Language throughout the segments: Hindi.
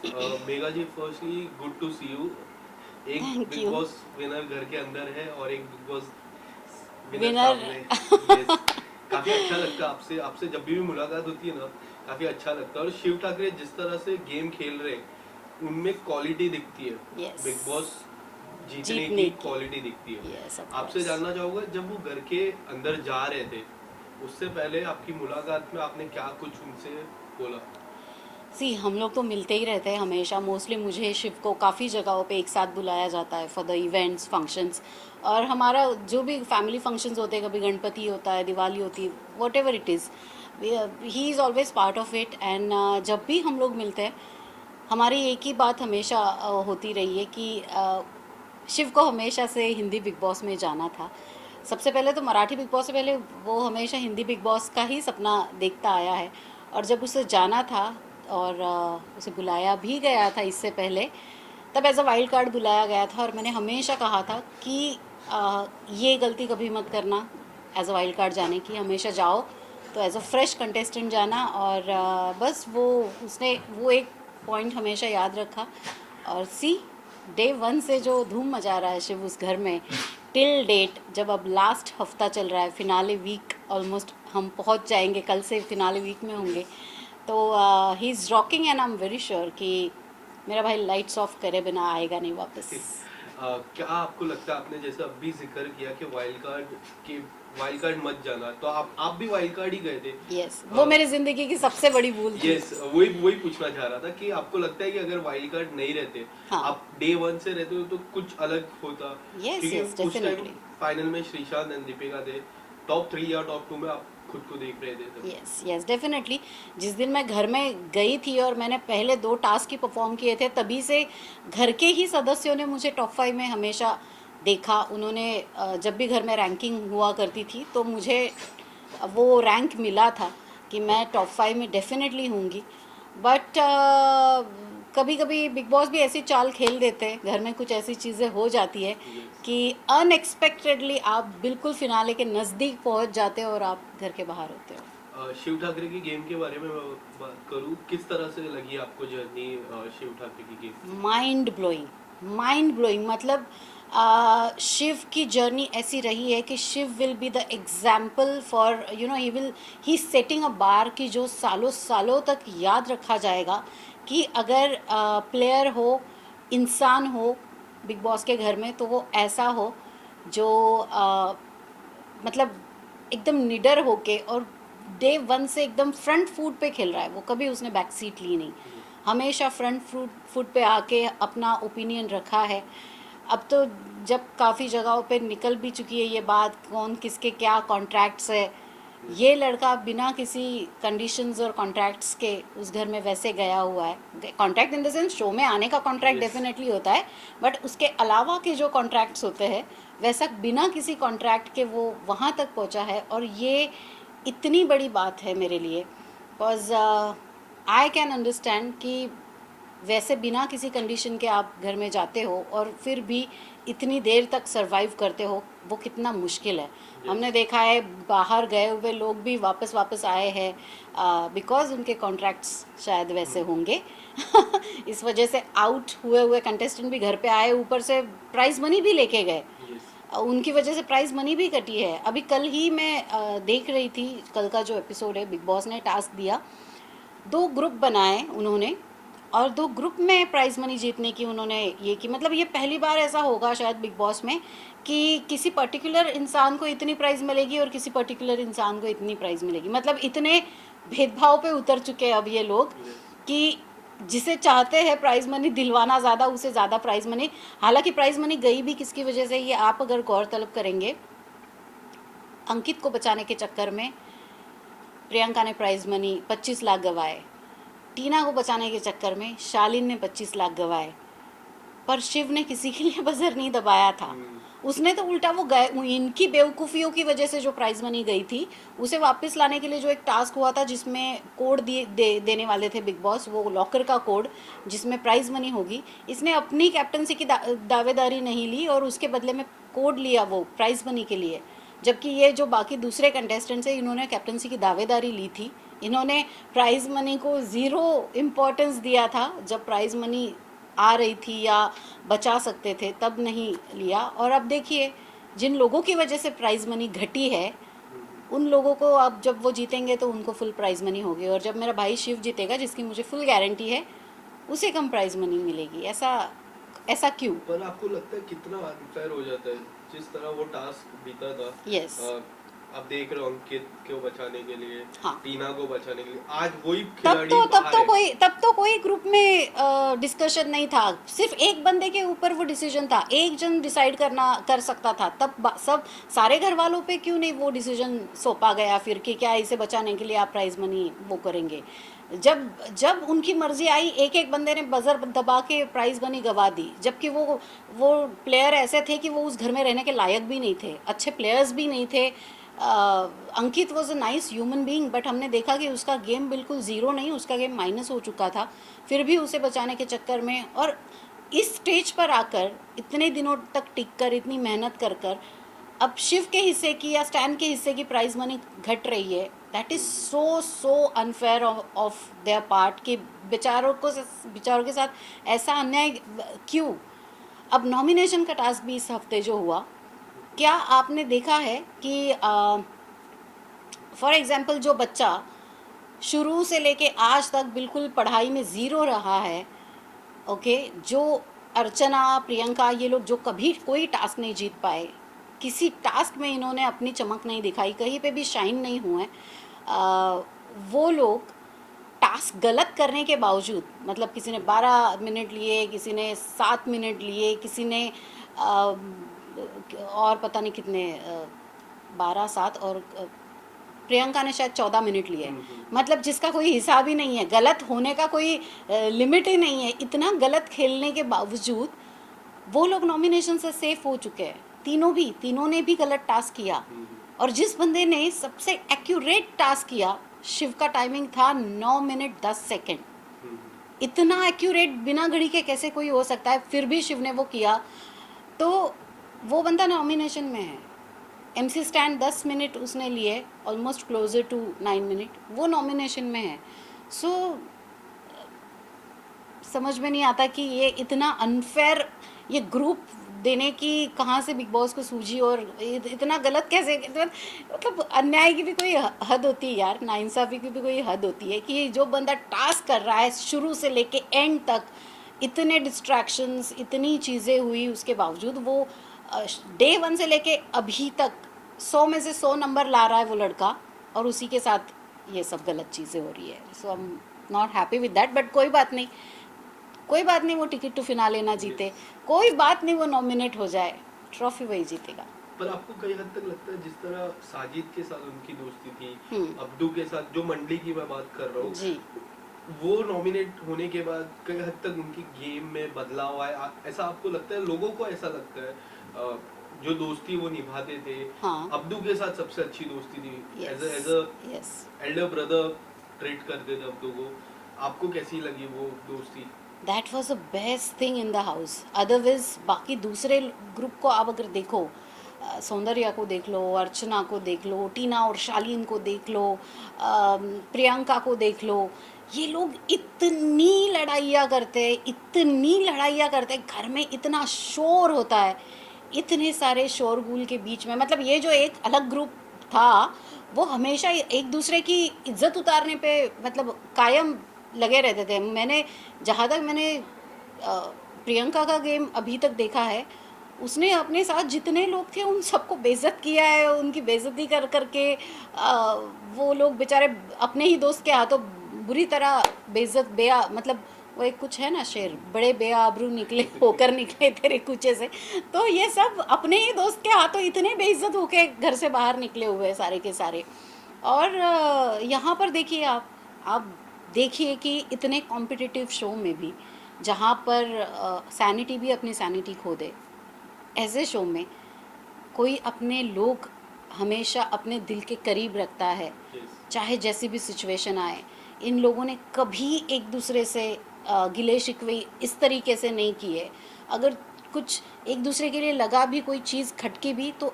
मेगा जी, firstly good to see you. एक thank big you. Boss winner घर के अंदर है और एक बिग बॉस विनर विनर। सामने। यस, काफी अच्छा लगता है आपसे आपसे जब भी मुलाकात होती है ना, काफी अच्छा लगता है। और शिव ठाकरे जिस तरह से गेम खेल रहे हैं, उनमें क्वालिटी दिखती है। यस। बिग बॉस जीतने जीतने की की। क्वालिटी दिखती है। यस ऑफ आपसे कोर्स। जानना चाहूंगा, जब वो घर के अंदर जा रहे थे, उससे पहले आपकी मुलाकात में आपने क्या कुछ उनसे बोला? सी हम लोग तो मिलते ही रहते हैं हमेशा। मोस्टली मुझे शिव को काफ़ी जगहों पे एक साथ बुलाया जाता है फॉर द इवेंट्स फंक्शंस। और हमारा जो भी फैमिली फंक्शंस होते हैं, कभी गणपति होता है, दिवाली होती है, what ever it is, he is always part of it. And जब भी हम लोग मिलते हैं, हमारी एक ही बात हमेशा होती रही है कि शिव को हमेशा से हिंदी बिग बॉस में जाना था। सबसे पहले तो मराठी बिग बॉस से पहले वो हमेशा हिंदी बिग बॉस का ही सपना देखता आया है। और जब उसे जाना था और उसे बुलाया भी गया था इससे पहले, तब एज अ वाइल्ड कार्ड बुलाया गया था। और मैंने हमेशा कहा था कि ये गलती कभी मत करना एज अ वाइल्ड कार्ड जाने की, हमेशा जाओ तो एज अ फ्रेश कंटेस्टेंट जाना। और बस वो उसने वो एक पॉइंट हमेशा याद रखा। और सी, डे वन से जो धूम मचा रहा है शिव उस घर में, टिल डेट, जब अब लास्ट हफ्ता चल रहा है, फिनाले वीक ऑलमोस्ट हम पहुंच जाएंगे, कल से फिनाले वीक में होंगे। तो he is rocking and I am very sure कि मेरा भाई लाइट्स ऑफ करे बिना आएगा नहीं वापस। क्या आपको लगता है, आपने जैसे अभी जिक्र किया कि वाइल्ड कार्ड मत जाना, तो आप भी वाइल्ड कार्ड ही गए थे? यस, वो मेरी ज़िंदगी की सबसे बड़ी भूल थी। यस, वही वही पूछना चाह रहा था कि आपको लगता है कि अगर वाइल्ड कार्ड नहीं रहते, हाँ। आप डे वन से रहते हो, तो कुछ अलग होता? यस क्योंकि यस उस टाइम डेफिनेटली। फाइनल में श्रीशांत एंड दीपिका थे, टॉप 3 या टॉप 2 में आप खुद को देख रहे थे तभी। Yes yes definitely. जिस दिन मैं घर में गई थी और मैंने पहले 2 टास्क ही परफॉर्म किए थे, तभी से घर के ही सदस्यों ने मुझे टॉप 5 में हमेशा देखा। उन्होंने जब भी घर में रैंकिंग हुआ करती थी तो मुझे वो रैंक मिला था कि मैं टॉप 5 में डेफिनेटली होंगी। बट कभी कभी बिग बॉस भी ऐसी चाल खेल देते हैं, घर में कुछ ऐसी चीज़ें हो जाती है यस। कि अनएक्सपेक्टेडली आप बिल्कुल फिनाले के नज़दीक पहुंच जाते हो और आप घर के बाहर होते हो। शिव ठाकरे की गेम के बारे में मैं बात करूं, किस तरह से लगी आपको जर्नी शिव ठाकरे की game? Mind blowing, mind blowing. मतलब शिव की जर्नी ऐसी रही है कि Shiv will be the example for ही सेटिंग अ बार की जो सालों सालों तक याद रखा जाएगा। कि अगर प्लेयर हो, इंसान हो बिग बॉस के घर में, तो वो ऐसा हो जो मतलब एकदम निडर होके और डे वन से एकदम फ्रंट फुट पे खेल रहा है। वो कभी उसने बैक सीट ली नहीं, हमेशा फ्रंट फुट पे आके अपना ओपिनियन रखा है। अब तो जब काफ़ी जगहों पे निकल भी चुकी है ये बात, कौन किसके क्या कॉन्ट्रैक्ट्स है, ये लड़का बिना किसी कंडीशंस और कॉन्ट्रैक्ट्स के उस घर में वैसे गया हुआ है। Contract in the sense show में आने का कॉन्ट्रैक्ट यस। डेफिनेटली होता है, बट उसके अलावा के जो कॉन्ट्रैक्ट्स होते हैं, वैसा बिना किसी कॉन्ट्रैक्ट के वो वहाँ तक पहुँचा है। और ये इतनी बड़ी बात है मेरे लिए, बिकॉज आई कैन अंडरस्टैंड कि वैसे बिना किसी कंडीशन के आप घर में जाते हो और फिर भी इतनी देर तक सरवाइव करते हो, वो कितना मुश्किल है। यस। हमने देखा है बाहर गए हुए लोग भी वापस वापस आए हैं बिकॉज उनके कॉन्ट्रैक्ट्स शायद वैसे होंगे। इस वजह से आउट हुए हुए कंटेस्टेंट भी घर पे आए, ऊपर से प्राइज मनी भी लेके गए। यस। उनकी वजह से प्राइज मनी भी कटी है। अभी कल ही मैं देख रही थी, कल का जो एपिसोड है, बिग बॉस ने टास्क दिया, 2 ग्रुप बनाए उन्होंने, और 2 ग्रुप में प्राइज मनी जीतने की उन्होंने ये की। मतलब ये पहली बार ऐसा होगा शायद बिग बॉस में कि किसी पर्टिकुलर इंसान को इतनी प्राइज़ मिलेगी और किसी पर्टिकुलर इंसान को इतनी प्राइज़ मिलेगी। मतलब इतने भेदभाव पे उतर चुके हैं अब ये लोग यस। कि जिसे चाहते हैं प्राइज़ मनी दिलवाना ज़्यादा, उसे ज़्यादा प्राइज़ मनी। हालांकि प्राइज़ मनी गई भी किसकी वजह से, ये आप अगर गौर तलब करेंगे, अंकित को बचाने के चक्कर में प्रियंका ने प्राइज़ मनी 25 लाख गंवाए, टीना को बचाने के चक्कर में शालीन ने 25 लाख गंवाए, पर शिव ने किसी के लिए बजर नहीं दबाया था। उसने तो उल्टा वो गए, इनकी बेवकूफ़ियों की वजह से जो प्राइज़ मनी गई थी, उसे वापस लाने के लिए जो एक टास्क हुआ था जिसमें कोड देने वाले थे बिग बॉस, वो लॉकर का कोड जिसमें प्राइज़ मनी होगी, इसने अपनी कैप्टनसी की दावेदारी नहीं ली और उसके बदले में कोड लिया वो प्राइज़ मनी के लिए। जबकि ये जो बाकी दूसरे कंटेस्टेंट्स हैं, इन्होंने कैप्टनसी की दावेदारी ली थी, इन्होंने प्राइज़ मनी को ज़ीरो इम्पोर्टेंस दिया था जब प्राइज़ मनी आ रही थी या बचा सकते थे, तब नहीं लिया। और अब देखिए, जिन लोगों की वजह से प्राइज़ मनी घटी है, उन लोगों को अब जब वो जीतेंगे तो उनको फुल प्राइज़ मनी होगी, और जब मेरा भाई शिव जीतेगा, जिसकी मुझे फुल गारंटी है, उसे कम प्राइज़ मनी मिलेगी। ऐसा ऐसा क्यों? पर आपको लगता है कितना अनफेयर हो जाता है जिस तरह वो टास्क बीता था? यस। आप देख रहे हो अंकित को बचाने के लिए, हाँ। टीना को बचाने के लिए, आज वही तब खिलाड़ी तो बाहर है। तब तो कोई ग्रुप में डिस्कशन नहीं था, सिर्फ एक बंदे के ऊपर वो डिसीजन था, एक जन डिसाइड कर सकता था। तब सब सारे घर वालों पे क्यों नहीं वो डिसीजन सौंपा गया फिर कि क्या इसे बचाने के लिए आप प्राइज मनी वो करेंगे? जब जब उनकी मर्जी आई, एक एक बंदे ने बजर दबा के प्राइज मनी गवा दी, जबकि वो प्लेयर ऐसे थे कि वो उस घर में रहने के लायक भी नहीं थे, अच्छे प्लेयर्स भी नहीं थे। Ankit was a nice human being, but हमने देखा कि उसका गेम बिल्कुल ज़ीरो नहीं, उसका गेम माइनस हो चुका था। फिर भी उसे बचाने के चक्कर में, और इस स्टेज पर आकर इतने दिनों तक टिक कर, इतनी मेहनत कर कर, अब शिव के हिस्से की या स्टैन के हिस्से की प्राइज मनी घट रही है। That is so unfair of their part कि बेचारों के साथ ऐसा अन्याय क्यों? अब नॉमिनेशन का टास्क भी इस हफ्ते जो हुआ, क्या आपने देखा है कि फॉर एग्जाम्पल जो बच्चा शुरू से लेके आज तक बिल्कुल पढ़ाई में ज़ीरो रहा है, ओके, जो अर्चना, प्रियंका, ये लोग जो कभी कोई टास्क नहीं जीत पाए, किसी टास्क में इन्होंने अपनी चमक नहीं दिखाई, कहीं पे भी शाइन नहीं हुए, वो लोग टास्क गलत करने के बावजूद, मतलब किसी ने 12 मिनट लिए, किसी ने 7 मिनट लिए, किसी ने और पता नहीं कितने 12, 7 और प्रियंका ने शायद 14 मिनट लिए। मतलब जिसका कोई हिसाब ही नहीं है, गलत होने का कोई लिमिट ही नहीं है। इतना गलत खेलने के बावजूद वो लोग नॉमिनेशन से सेफ हो चुके हैं, तीनों ने भी गलत टास्क किया। और जिस बंदे ने सबसे एक्यूरेट टास्क किया, शिव का टाइमिंग था 9 मिनट 10 सेकेंड। इतना एक्यूरेट बिना घड़ी के कैसे कोई हो सकता है? फिर भी शिव ने वो किया, तो वो बंदा नॉमिनेशन में है। MC स्टैंड 10 मिनट उसने लिए, ऑलमोस्ट क्लोजर टू 9 मिनट, वो नॉमिनेशन में है। सो समझ में नहीं आता कि ये इतना अनफेयर, ये ग्रुप देने की कहाँ से बिग बॉस को सूझी, और इतना गलत कैसे, मतलब अन्याय की भी कोई हद होती है यार, नाइंसाफ़ी की भी कोई हद होती है कि जो बंदा टास्क कर रहा है शुरू से लेके एंड तक, इतने डिस्ट्रैक्शंस, इतनी चीज़ें हुई, उसके बावजूद वो डे 1 से लेके अभी तक 100 में से 100 नंबर ला रहा है वो लड़का, और उसी के साथ ये सब गलत चीज़ें हो रही है। So I am not happy with that, but कोई बात नहीं, कोई बात नहीं, वो टिकट टू फिनाले ना जीते, कोई बात नहीं, वो नॉमिनेट हो जाए, ट्रॉफी वही जीतेगा। पर आपको कई हद तक लगता है जिस तरह साजिद के साथ उनकी दोस्ती थी, हम्म। अब्दू के साथ, जो मंडली की मैं बात कर रहा हूँ, जी। वो नॉमिनेट होने के बाद कई हद तक उनकी गेम में बदलाव आया, ऐसा आपको लगता है? लोगों को ऐसा लगता है जो दोस्ती वो निभाते थे, हाँ। अब्दू के साथ सबसे अच्छी दोस्ती थी, yes. As a yes. Elder brother treat करते थे अब्दू को। आपको कैसी लगी वो दोस्ती? That was the best thing in the house. Otherwise बाकी दूसरे ग्रुप को आप अगर देखो, सौंदर्या को देख लो, अर्चना को देख लो, टीना और शालीन को देख लो, प्रियंका को देख लो, ये लोग इतनी लड़ाइयाँ करते हैं, इतनी लड़ाइयाँ करते हैं, घर में इतना शोर होता है, इतने सारे शोरगुल के बीच में, मतलब ये जो एक अलग ग्रुप था, वो हमेशा एक दूसरे की इज्जत उतारने पे मतलब कायम लगे रहते थे। जहाँ तक मैंने प्रियंका का गेम अभी तक देखा है, उसने अपने साथ जितने लोग थे उन सबको बेइज्जत किया है, उनकी बेइज्जती कर करके वो लोग बेचारे अपने ही दोस्त के हाथों बुरी तरह मतलब वो एक कुछ है ना शेर, बड़े बेआबरू निकले होकर निकले तेरे कुचे से, तो ये सब अपने ही दोस्त के हाथों इतने बेइज्जत होके घर से बाहर निकले हुए हैं सारे के सारे। और यहाँ पर देखिए, आप देखिए कि इतने कॉम्पिटिटिव शो में भी, जहाँ पर सैनिटी भी अपनी सैनिटी खो दे, ऐसे शो में कोई अपने लोग हमेशा अपने दिल के करीब रखता है, चाहे जैसी भी सिचुएशन आए। इन लोगों ने कभी एक दूसरे से गिले शिकवे इस तरीके से नहीं किए। अगर कुछ एक दूसरे के लिए लगा भी, कोई चीज़ खटकी भी, तो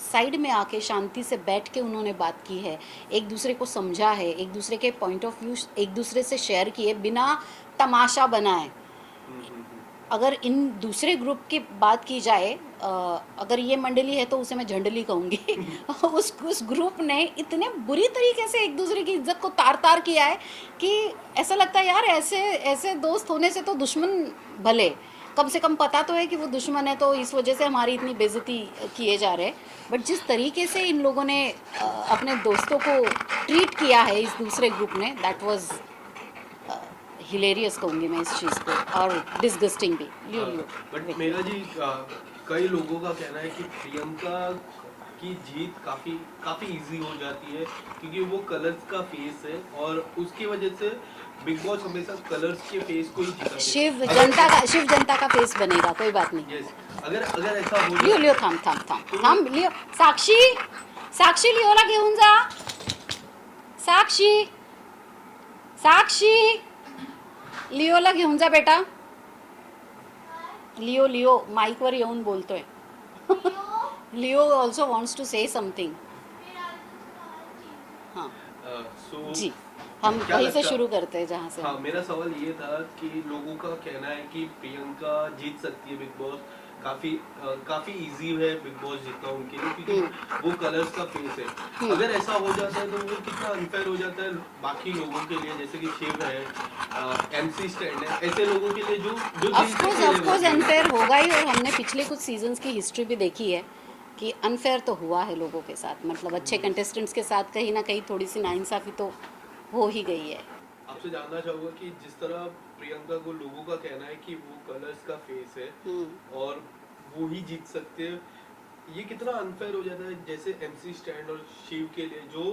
साइड में आके शांति से बैठ के उन्होंने बात की है, एक दूसरे को समझा है, एक दूसरे के पॉइंट ऑफ व्यू एक दूसरे से शेयर किए बिना तमाशा बनाए। अगर इन दूसरे ग्रुप की बात की जाए, अगर ये मंडली है तो उसे मैं झंडली कहूँगी उस ग्रुप ने इतने बुरी तरीके से एक दूसरे की इज्जत को तार तार किया है कि ऐसा लगता है यार ऐसे ऐसे दोस्त होने से तो दुश्मन भले, कम से कम पता तो है कि वो दुश्मन है, तो इस वजह से हमारी इतनी बेइज्जती किए जा रहे हैं। बट जिस तरीके से इन लोगों ने अपने दोस्तों को ट्रीट किया है इस दूसरे ग्रुप ने, दैट वाज हिलेरियस कहूँगी मैं इस चीज़ को, और डिसगस्टिंग भी। लियो लियो बट मेरा जी कई लोगों का कहना है कि प्रियंका की जीत काफी काफी इजी हो जाती है क्योंकि वो कलर्स का फेस है और उसकी वजह से बिग बॉस हमेशा कलर्स के फेस को ही जिताते शिव जनता का फेस बनेगा, कोई बात नहीं। यस, अगर अगर ऐसा हो लियो लियो थांब थांब थांब थांब लियो, साक्षी साक्षी लिओला घेऊन जा, साक्षी साक्षी लिओला घेऊन जा बेटा, लिओ लिओ माईकवर येऊन बोलतोय Leo also wants to say something. हाँ सो जी, हम क्या वहीं से लगता- शुरू करते हैं जहाँ से हाँ, मेरा सवाल ये था कि लोगों का कहना है कि प्रियंका जीत सकती है बिग बॉस, काफी इजी है बिग बॉस जीतना उनके लिए क्योंकि वो कलर्स का फेस है। अगर ऐसा हो जाता है तो वो कितना अनफेयर हो जाता है बाकी लोगों के लिए, जैसे कि शिव है, एमसी स्टैंड है, ऐसे लोगों के लिए जो जो दिल से खेले ऑफ कोर्स वो खेले। अनफेयर होगा ही, और हमने पिछले कुछ सीजन्स की हिस्ट्री भी देखी है कि अनफेयर तो हुआ है लोगों के साथ, मतलब अच्छे कंटेस्टेंट्स के साथ कहीं ना कहीं थोड़ी सी नाइंसाफ़ी तो हो ही गई है। आपसे जानना चाहूंगा कि जिस तरह प्रियंका को लोगों का कहना है कि वो कलर्स का फेस है और वो ही जीत सकते हैं, ये कितना अनफेयर हो जाता है जैसे एमसी स्टैंड और शिव के लिए जो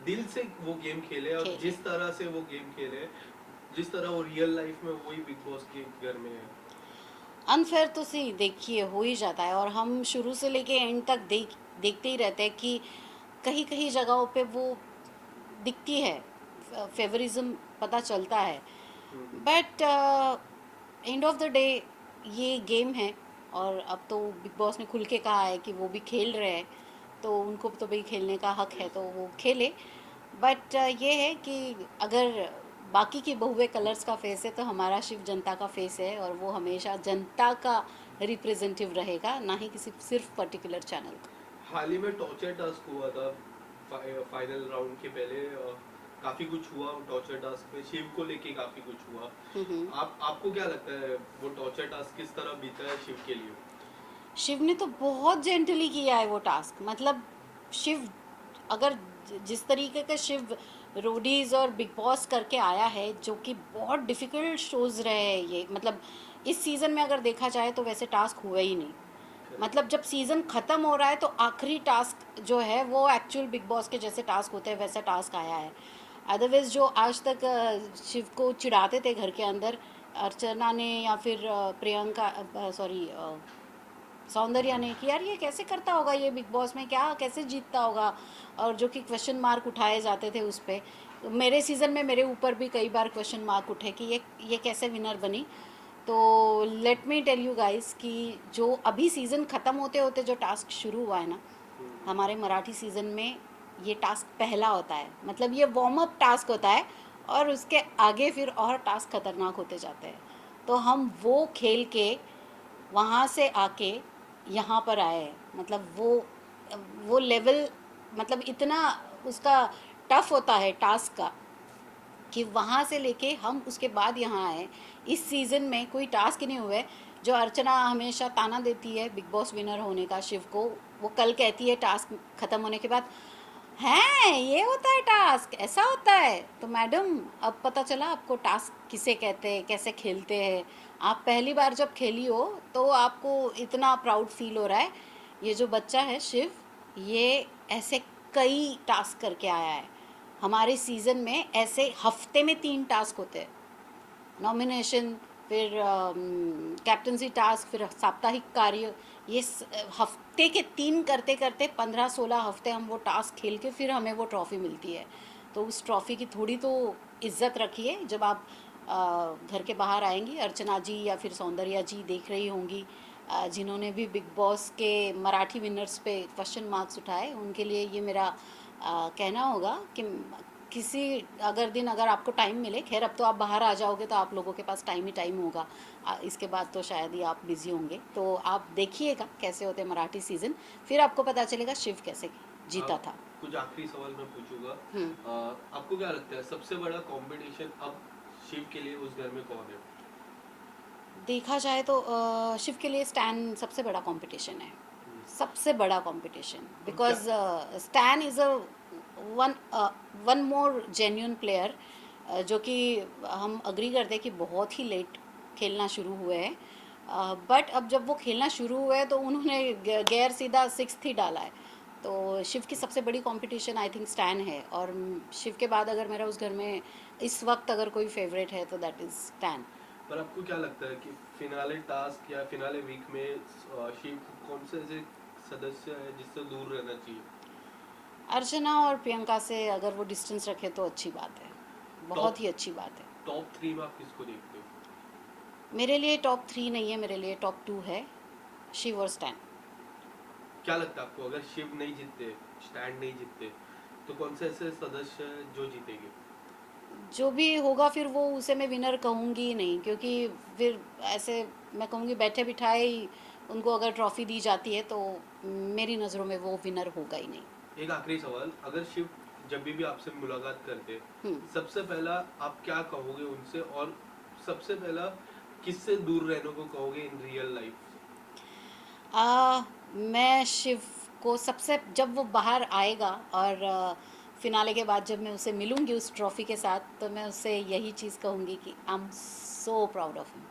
दिल से वो गेम खेले और खेले। जिस तरह से वो गेम खेले, जिस तरह वो रियल लाइफ में वही बिग बॉस के घर में है। अनफेयर तो सी देखिए हो ही जाता है, और हम शुरू से लेके एंड तक देखते ही रहते हैं कि कहीं कहीं जगहों पे वो दिखती है, फेवरिज्म पता चलता है। But end of the day ये गेम है, और अब तो बिग बॉस ने खुल के कहा है कि वो भी खेल रहे हैं, तो उनको तो भाई खेलने का हक है तो वो खेले। बट ये है कि अगर बाकी की बहुए कलर्स का फेस है तो हमारा शिव जनता का फेस है, और वो हमेशा जनता का रिप्रेजेंटेटिव रहेगा, ना ही किसी सिर्फ पर्टिकुलर चैनल का। हाल ही में टॉर्चर टास्क हुआ था फाइनल राउंड के पहले, काफी कुछ हुआ टॉर्चर टास्क में, शिव को लेके काफी कुछ हुआ। आपको क्या लगता है वो टॉर्चर टास्क किस तरह बीता है शिव के लिए? शिव ने तो बहुत जेंटली किया है वो टास्क, मतलब शिव अगर जिस तरीके का शिव रोडीज और बिग बॉस करके आया है, जो कि बहुत डिफ़िकल्ट शोज़ रहे हैं ये, मतलब इस सीज़न में अगर देखा जाए तो वैसे टास्क हुए ही नहीं। मतलब जब सीज़न ख़त्म हो रहा है तो आखिरी टास्क जो है वो एक्चुअल बिग बॉस के जैसे टास्क होते हैं वैसा टास्क आया है। अदरवाइज़ जो आज तक शिव को चिढ़ाते थे घर के अंदर, अर्चना ने या फिर प्रियंका, सॉरी सौंदर्या ने, कि यार ये कैसे करता होगा, ये बिग बॉस में क्या कैसे जीतता होगा, और जो कि क्वेश्चन मार्क उठाए जाते थे उस पर। मेरे सीज़न में मेरे ऊपर भी कई बार क्वेश्चन मार्क उठे कि ये कैसे विनर बनी। तो let me tell you guys कि जो अभी सीज़न ख़त्म होते होते जो टास्क शुरू हुआ है ना, हमारे मराठी सीज़न में ये टास्क पहला होता है, मतलब ये वार्म अप टास्क होता है, और उसके आगे फिर और टास्क खतरनाक होते जाते हैं। तो हम वो खेल के वहाँ से आके यहाँ पर आए हैं, मतलब वो लेवल, मतलब इतना उसका टफ होता है टास्क का कि वहाँ से लेके हम उसके बाद यहाँ आए। इस सीज़न में कोई टास्क ही नहीं हुए। जो अर्चना हमेशा ताना देती है बिग बॉस विनर होने का शिव को, वो कल कहती है टास्क ख़त्म होने के बाद, हैं ये होता है टास्क, ऐसा होता है। तो मैडम अब पता चला आपको टास्क किसे कहते हैं, कैसे खेलते हैं। आप पहली बार जब खेली हो तो आपको इतना प्राउड फील हो रहा है। ये जो बच्चा है शिव, ये ऐसे कई टास्क करके आया है। हमारे सीज़न में ऐसे हफ्ते में 3 टास्क होते हैं, नॉमिनेशन, फिर कैप्टनसी टास्क, फिर साप्ताहिक कार्य। ये हफ्ते के 3 करते करते 15-16 हफ्ते हम वो टास्क खेल के फिर हमें वो ट्रॉफ़ी मिलती है। तो उस ट्रॉफ़ी की थोड़ी तो इज्जत रखिए। जब आप घर के बाहर आएंगी, अर्चना जी या फिर सौंदर्या जी देख रही होंगी जिन्होंने भी बिग बॉस के मराठी विनर्स पे क्वेश्चन मार्क्स उठाए, उनके लिए ये मेरा कहना होगा कि किसी अगर आपको टाइम मिले, खैर अब तो आप बाहर आ जाओगे तो आप लोगों के पास टाइम ही टाइम होगा, इसके बाद तो शायद ही आप बिज़ी होंगे, तो आप देखिएगा कैसे होते हैं मराठी सीज़न, फिर आपको पता चलेगा शिव कैसे जीता था। कुछ आखिरी सवाल मैं पूछूंगा। हम्म। आपको क्या लगता है सबसे बड़ा कंपटीशन अब शिव के लिए उस घर में कौन है? देखा जाए तो शिव के लिए स्टैन सबसे बड़ा कंपटीशन है, सबसे बड़ा कंपटीशन, और क्या? Because stand is a one one more genuine player, जो कि हम अग्री करते हैं कि बहुत ही लेट खेलना शुरू हुए हैं, बट अब जब वो खेलना शुरू हुए हैं तो उन्होंने गैर सीधा सिक्स्थ ही डाला है। तो शिव की सबसे बड़ी कंपटीशन आई थिंक स्टैन है, और शिव के बाद अगर मेरा उस घर में इस वक्त अगर कोई फेवरेट है तो दैट इज़ स्टैन। पर आपको क्या लगता है कि फिनाले टास्क या फिनाले वीक में शिव कौन से ऐसे सदस्य है जिससे दूर रहना चाहिए? अर्चना और प्रियंका से अगर वो डिस्टेंस रखे तो अच्छी बात है, टॉप बहुत ही अच्छी बात है। टॉप 3 में आप किसको देखते हो? मेरे लिए टॉप 3 नहीं है, मेरे लिए टॉप 2 है, शिव और स्टैन। क्या लगता है आपको अगर शिव नहीं जीतते, स्टैंड नहीं जीतते, तो कौन से ऐसे सदस्य हैं जो जीतेंगे? जो भी होगा फिर वो उसे मैं विनर कहूँगी ही नहीं, क्योंकि फिर ऐसे मैं कहूँगी बैठे बिठाए ही उनको अगर ट्रॉफी दी जाती है तो मेरी नज़रों में वो विनर होगा ही नहीं। एक आखिरी सवाल, अगर शिव जब भी आपसे मुलाकात करते, हम्म। सबसे पहला आप क्या कहोगे उनसे, और सबसे पहला किससे दूर रहने को कहोगे इन रियल लाइफ? मैं शिव को सबसे, जब वो बाहर आएगा और फिनाले के बाद जब मैं उसे मिलूंगी उस ट्रॉफी के साथ, तो मैं उससे यही चीज़ कहूँगी कि I am so proud of him,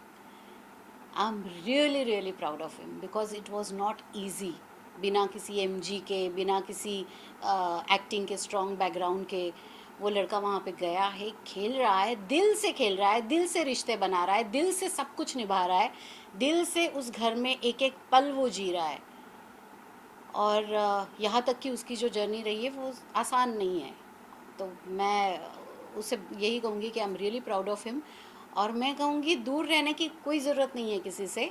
I am really really proud of him, because it was not easy, बिना किसी एमजी के, बिना किसी एक्टिंग के स्ट्रॉन्ग बैकग्राउंड के, वो लड़का वहाँ पे गया है, खेल रहा है, दिल से खेल रहा है, दिल से रिश्ते बना रहा है, दिल से सब कुछ निभा रहा है, दिल से उस घर में एक एक पल वो जी रहा है, और यहाँ तक कि उसकी जो जर्नी रही है वो आसान नहीं है। तो मैं उसे यही कहूँगी कि I am really proud of him, और मैं कहूँगी दूर रहने की कोई ज़रूरत नहीं है किसी से,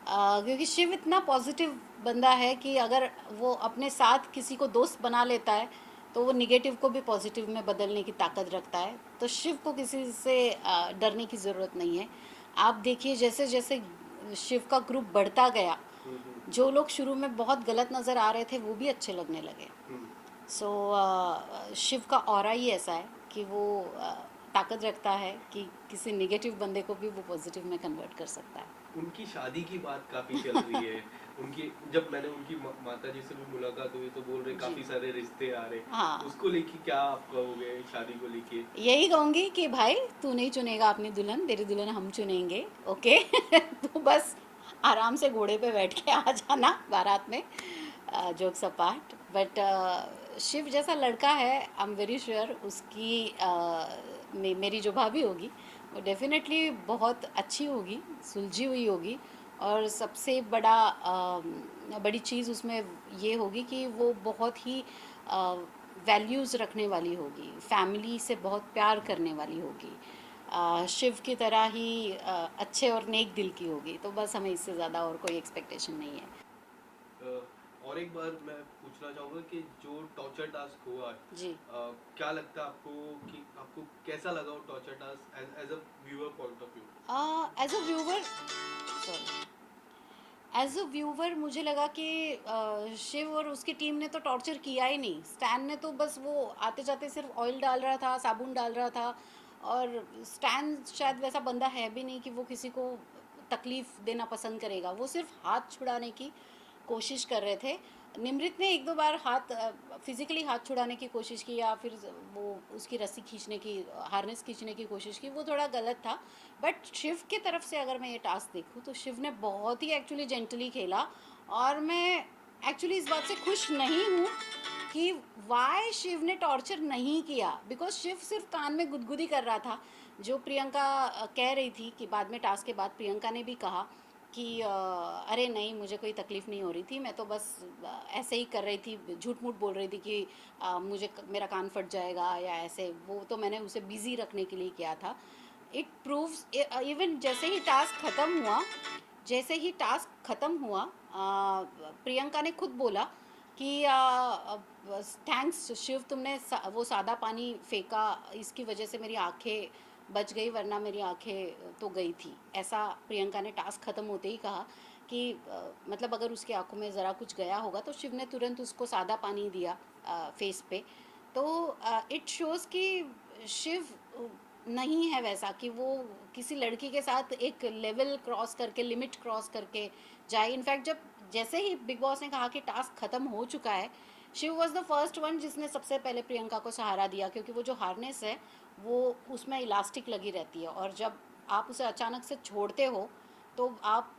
क्योंकि शिव इतना पॉजिटिव बंदा है कि अगर वो अपने साथ किसी को दोस्त बना लेता है तो वो निगेटिव को भी पॉजिटिव में बदलने की ताकत रखता है। तो शिव को किसी से डरने की ज़रूरत नहीं है। आप देखिए जैसे जैसे शिव का ग्रुप बढ़ता गया, जो लोग शुरू में बहुत गलत नज़र आ रहे थे वो भी अच्छे लगने लगे। सो शिव का ऑरा ही ऐसा है कि वो ताकत रखता है कि किसी नेगेटिव बंदे को भी वो पॉजिटिव में कन्वर्ट कर सकता है। उनकी शादी की बात काफी चल रही है। उनकी जब मैंने उनकी माता जी से भी मुलाकात हुई तो बोल रहे जी। काफी सारे रिश्ते आ रहे। हाँ, उसको लेके क्या आप कहोगे शादी को लेके? यही कहूँगी कि भाई तू नहीं चुनेगा अपनी दुल्हन, तेरी दुल्हन हम चुनेंगे, ओके। तू बस आराम से घोड़े पे बैठ के आ जाना बारात में, जोक्स अपार्ट, बट शिव जैसा लड़का है, आई एम वेरी श्योर उसकी मेरी जो भाभी होगी वो डेफिनेटली बहुत अच्छी होगी, सुलझी हुई होगी, और सबसे बड़ी चीज़ उसमें ये होगी कि वो बहुत ही वैल्यूज़ रखने वाली होगी, फैमिली से बहुत प्यार करने वाली होगी, शिव की तरह ही अच्छे और नेक दिल की होगी। तो बस हमें इससे ज़्यादा और कोई एक्सपेक्टेशन नहीं है। और एक बार मैं पूछना चाहूँगा कि जो टॉर्चर टास्क हुआ है, जी। क्या लगता है आपको कि आपको कैसा लगा वो torture task as a viewer point of view? As a viewer, sorry, as a viewer मुझे लगा कि शिव और उसकी टीम ने तो टॉर्चर किया ही नहीं, स्टैन ने तो बस वो आते जाते सिर्फ ऑयल डाल रहा था, साबुन डाल रहा था, और स्टैन शायद वैसा बंदा है भी नहीं कि वो किसी को तकलीफ़ देना पसंद करेगा, वो सिर्फ हाथ छुड़ाने की कोशिश कर रहे थे। निमृत ने एक दो बार हाथ फिजिकली हाथ छुड़ाने की कोशिश की, या फिर वो उसकी रस्सी खींचने की, हार्नेस खींचने की कोशिश की, वो थोड़ा गलत था। बट शिव की तरफ से अगर मैं ये टास्क देखूँ तो शिव ने बहुत ही एक्चुअली जेंटली खेला, और मैं एक्चुअली इस बात से खुश नहीं हूँ कि वाई शिव ने टॉर्चर नहीं किया, बिकॉज शिव सिर्फ कान में गुदगुदी कर रहा था। जो प्रियंका कह रही थी कि बाद में टास्क के बाद प्रियंका ने भी कहा कि अरे नहीं मुझे कोई तकलीफ़ नहीं हो रही थी, मैं तो बस ऐसे ही कर रही थी, झूठ मूठ बोल रही थी कि मेरा कान फट जाएगा या ऐसे, वो तो मैंने उसे बिज़ी रखने के लिए किया था। इट प्रूव्स, इवन जैसे ही टास्क ख़त्म हुआ जैसे ही टास्क ख़त्म हुआ प्रियंका ने खुद बोला कि थैंक्स शिव, तुमने वो सादा पानी फेंका, इसकी वजह से मेरी आंखें बच गई, वरना मेरी आंखें तो गई थी। ऐसा प्रियंका ने टास्क ख़त्म होते ही कहा कि मतलब अगर उसकी आंखों में ज़रा कुछ गया होगा तो शिव ने तुरंत उसको सादा पानी दिया फेस पे। तो इट शोज़ कि शिव नहीं है वैसा कि वो किसी लड़की के साथ एक लेवल क्रॉस करके, लिमिट क्रॉस करके जाए। इनफैक्ट जब जैसे ही बिग बॉस ने कहा कि टास्क ख़त्म हो चुका है, Shiv was the first one जिसने सबसे पहले प्रियंका को सहारा दिया, क्योंकि वो जो हार्नेस है वो उसमें इलास्टिक लगी रहती है, और जब आप उसे अचानक से छोड़ते हो तो आप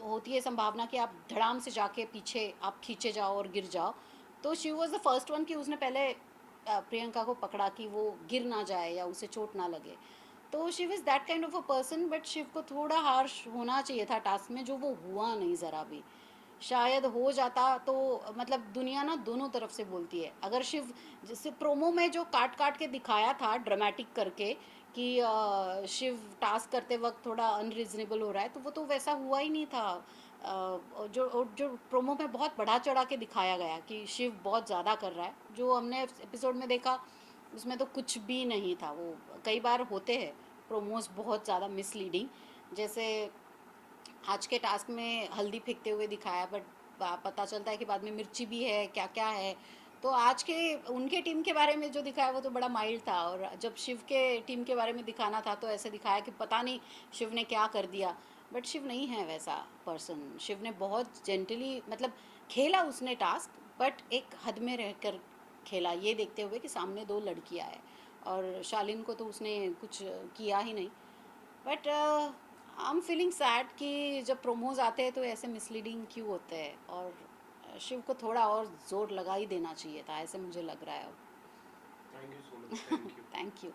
होती है संभावना कि आप धड़ाम से जाके पीछे आप खींचे जाओ और गिर जाओ। तो Shiv was the first one कि उसने पहले प्रियंका को पकड़ा कि वो गिर ना जाए या उसे चोट ना लगे। तो Shiv is that kind of a person, but Shiv को थोड़ा हार्श होना चाहिए था टास्क में, जो वो हुआ नहीं ज़रा भी। शायद हो जाता तो मतलब दुनिया ना दोनों तरफ से बोलती है। अगर शिव जैसे प्रोमो में जो काट काट के दिखाया था ड्रामेटिक करके कि शिव टास्क करते वक्त थोड़ा अनरीजनेबल हो रहा है, तो वो तो वैसा हुआ ही नहीं था। जो प्रोमो में बहुत बढ़ा चढ़ा के दिखाया गया कि शिव बहुत ज़्यादा कर रहा है, जो हमने एपिसोड में देखा उसमें तो कुछ भी नहीं था। वो कई बार होते हैं प्रोमोज बहुत ज़्यादा मिसलीडिंग, जैसे आज के टास्क में हल्दी फेंकते हुए दिखाया, बट पता चलता है कि बाद में मिर्ची भी है, क्या क्या है। तो आज के उनके टीम के बारे में जो दिखाया वो तो बड़ा माइल्ड था, और जब शिव के टीम के बारे में दिखाना था तो ऐसे दिखाया कि पता नहीं शिव ने क्या कर दिया। बट शिव नहीं है वैसा पर्सन। शिव ने बहुत जेंटली मतलब खेला उसने टास्क, बट एक हद में रहकर खेला, ये देखते हुए कि सामने दो लड़कियां हैं, और शालीन को तो उसने कुछ किया ही नहीं। But I am feeling sad कि जब प्रोमोज आते हैं तो ऐसे मिसलीडिंग क्यों होते हैं, और शिव को थोड़ा और जोर लगा ही देना चाहिए था, ऐसे मुझे लग रहा है अब। Thank you so much, thank you. Thank you.